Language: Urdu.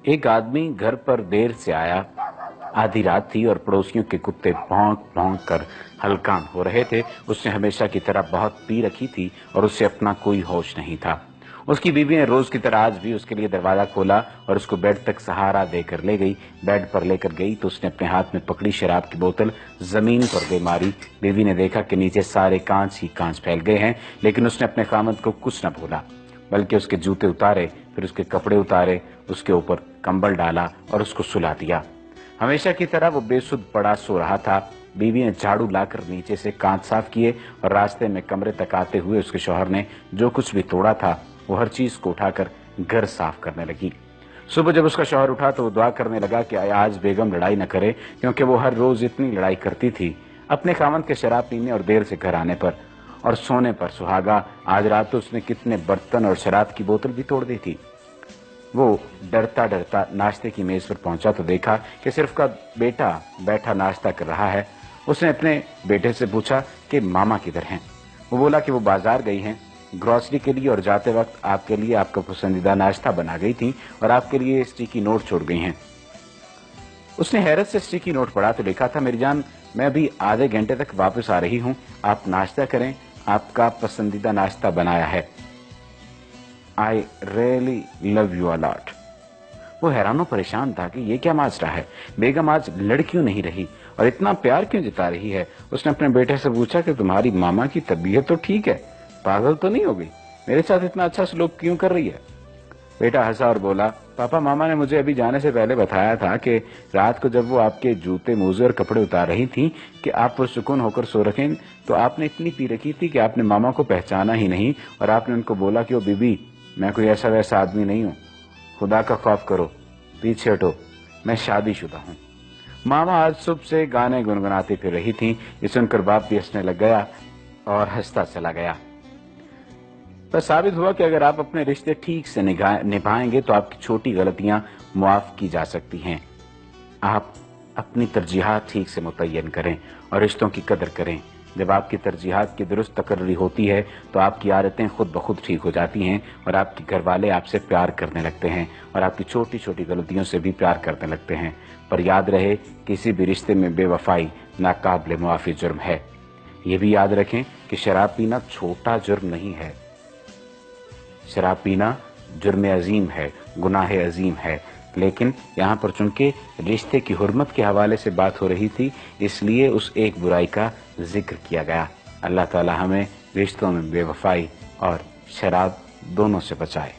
ایک آدمی گھر پر دیر سے آیا، آدھی رات تھی اور پڑوسیوں کے کتے بھونک بھونک کر ہلکان ہو رہے تھے۔ اس نے ہمیشہ کی طرح بہت پی رکھی تھی اور اسے اپنا کوئی ہوش نہیں تھا۔ اس کی بیوی نے روز کی طرح آج بھی اس کے لیے دروازہ کھولا اور اس کو بیڈ تک سہارا دے کر لے گئی۔ بیڈ پر لے کر گئی تو اس نے اپنے ہاتھ میں پکڑی شراب کی بوتل زمین پر دے ماری۔ بیوی نے دیکھا کہ نیچے سارے کانچ ہی کانچ پھیل گئے ہیں، لیکن اس نے اپنے خامند کو کچھ نہ بولا، بلکہ اس کے جوتے اتارے، پھر اس کے کپڑے اتارے، اس کے اوپر کمبل ڈالا اور اس کو سلا دیا۔ ہمیشہ کی طرح وہ بے سدھ پڑا سو رہا تھا۔ بیوی نے جھاڑو لا کر نیچے سے کانچ صاف کیے اور راستے میں کمرے تک آتے ہوئے اس کے شوہر نے جو کچھ بھی توڑا تھا وہ ہر چیز کو اٹھا کر گھر صاف کرنے لگی۔ صبح جب اس کا شوہر اٹھا تو وہ دعا کرنے لگا کہ آج بیگم لڑائی نہ کرے، کیونکہ وہ ہر روز اتنی لڑائی کرتی تھی اپنے خاوند کے شراب پینے اور دیر سے گھر آنے پر اور سونے پر۔ سہاگا آج رات تو اس نے کتنے برتن اور شراب کی بوتل بھی توڑ دی تھی۔ وہ ڈرتا ڈرتا ناشتے کی میز پر پہنچا تو دیکھا کہ صرف کا بیٹا بیٹھا ناشتہ کر رہا ہے۔ اس نے اپنے بیٹے سے پوچھا کہ ماما کدھر ہیں؟ وہ بولا کہ وہ بازار گئی ہیں گروسری کے لیے اور جاتے وقت آپ کے لیے آپ کا پسندیدہ ناشتہ بنا گئی تھی اور آپ کے لیے اسٹیکی نوٹ چھوڑ گئی ہیں۔ اس نے حیرت سے اسٹیکی نوٹ پڑھا تو لکھا تھا، میری جان میں ابھی آدھے گھنٹے تک واپس آ رہی ہوں، آپ ناشتہ کریں، آپ کا پسندیدہ ناشتہ بنایا ہے۔ I really love you a lot۔ وہ حیران و پریشان تھا کہ یہ کیا ماجرا ہے، بیگم آج لڑ کیوں نہیں رہی اور اتنا پیار کیوں جتا رہی ہے۔ اس نے اپنے بیٹے سے پوچھا کہ تمہاری ماما کی طبیعت تو ٹھیک ہے، پاگل تو نہیں ہو گئی، میرے ساتھ اتنا اچھا سلوک کیوں کر رہی ہے؟ بیٹا ہنسا اور بولا، پاپا ماما نے مجھے ابھی جانے سے پہلے بتایا تھا کہ رات کو جب وہ آپ کے جوتے موزے اور کپڑے اتار رہی تھی کہ آپ پرسکون ہو کر سو رکھیں، تو آپ نے اتنی پی رکھی تھی کہ آپ نے ماما کو پہچانا ہی نہیں اور آپ نے ان کو بولا کہ وہ بی بی میں کوئی ایسا ویسا آدمی نہیں ہوں، خدا کا خوف کرو، پیچھے ہٹو، میں شادی شدہ ہوں۔ ماما آج صبح سے گانے گنگناتی پھر رہی تھیں۔ یہ سن کر باپ بھی ہنسنے لگ گیا اور ہنستا چلا گیا۔ بس ثابت ہوا کہ اگر آپ اپنے رشتے ٹھیک سے نبھائیں گے تو آپ کی چھوٹی غلطیاں معاف کی جا سکتی ہیں۔ آپ اپنی ترجیحات ٹھیک سے متعین کریں اور رشتوں کی قدر کریں۔ جب آپ کی ترجیحات کی درست تقرری ہوتی ہے تو آپ کی عادتیں خود بخود ٹھیک ہو جاتی ہیں اور آپ کے گھر والے آپ سے پیار کرنے لگتے ہیں اور آپ کی چھوٹی چھوٹی غلطیوں سے بھی پیار کرنے لگتے ہیں۔ پر یاد رہے، کسی بھی رشتے میں بے وفائی ناقابل معافی جرم ہے۔ یہ بھی یاد رکھیں کہ شراب پینا چھوٹا جرم نہیں ہے، شراب پینا جرم عظیم ہے، گناہ عظیم ہے، لیکن یہاں پر چونکہ رشتے کی حرمت کے حوالے سے بات ہو رہی تھی اس لیے اس ایک برائی کا ذکر کیا گیا۔ اللہ تعالی ہمیں رشتوں میں بے وفائی اور شراب دونوں سے بچائے۔